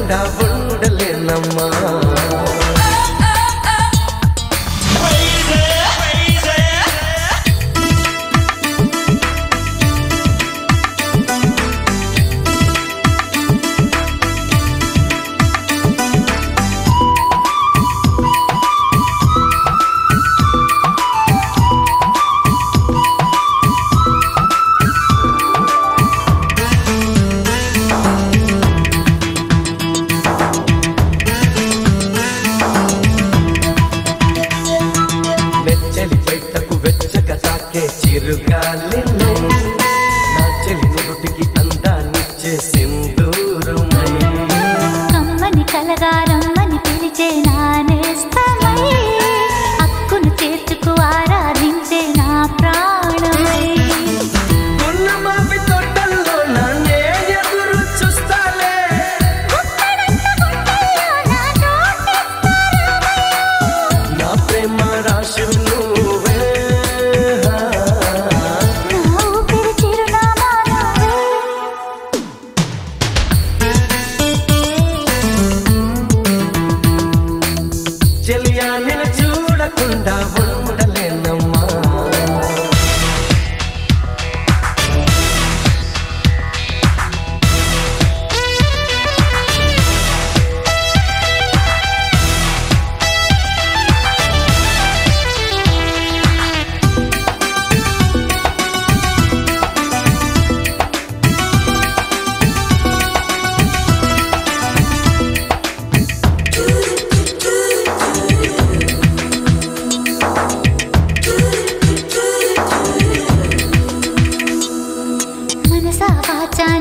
చూడకుండా ఉండలేనమ్మా. చిరుగాలిలో నా చెలి నుడికి అందాన్నిచ్చే సింధూరమై కమ్మని కలగారమ్మని పిలిచే నానేస్తమై అక్కును చేర్చుకు ఆరాధించే నా ప్రాణమై ఉన్నమావి తోటల్లో నన్నే ఎదురు చూస్తాలే నా ప్రేమ రాశి చెలియా నిన్ను చూడకుండా ఉండలేనమ్మా.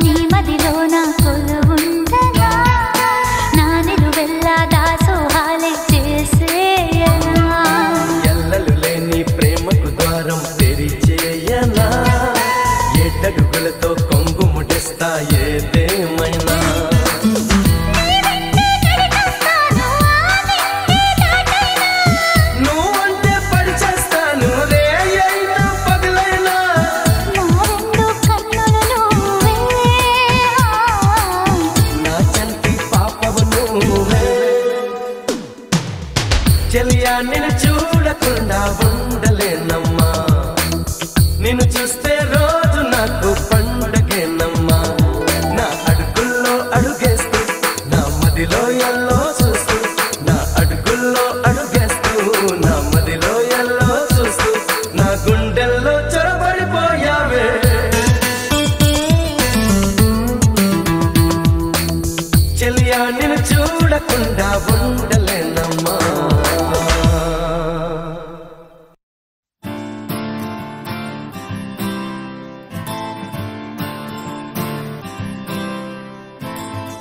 నీ మదిలో నా కొలువుండనా నా నిలువెల్లా దాసోహాలే చేసేయనా ఎల్లలు లేని ప్రేమకు ద్వారం తెరిచేయనా ఎట్టడుగులతో కొంగు ముడిస్తా ఏదేమైనా నువ్వంటే పరిచేస్తాను రే అయినా పగలైనా చెలియా నిన్ను చూడకుండా ఉండలేనమ్మా. నిన్ను చూస్తే రోజు నాకు పండగేనమ్మా. నా అడుగుల్లో అడుగేస్తూ నా మదిలో ఎల్లో చూస్తూ నా అడుగుల్లో అడుగేస్తూ నా మదిలో ఎల్లో చూస్తూ నా గుండెల్లో చొరబడిపోయావే చెలియా నిన్ను చూడకుండా ఉండలేనమ్మా.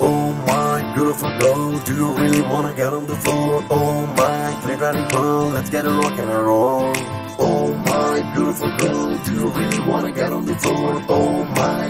Oh my beautiful girl, do you really wanna get on the floor? Oh my pretty girl, let's get a rock and a roll. Oh my beautiful girl, do you really wanna get on the floor? Oh my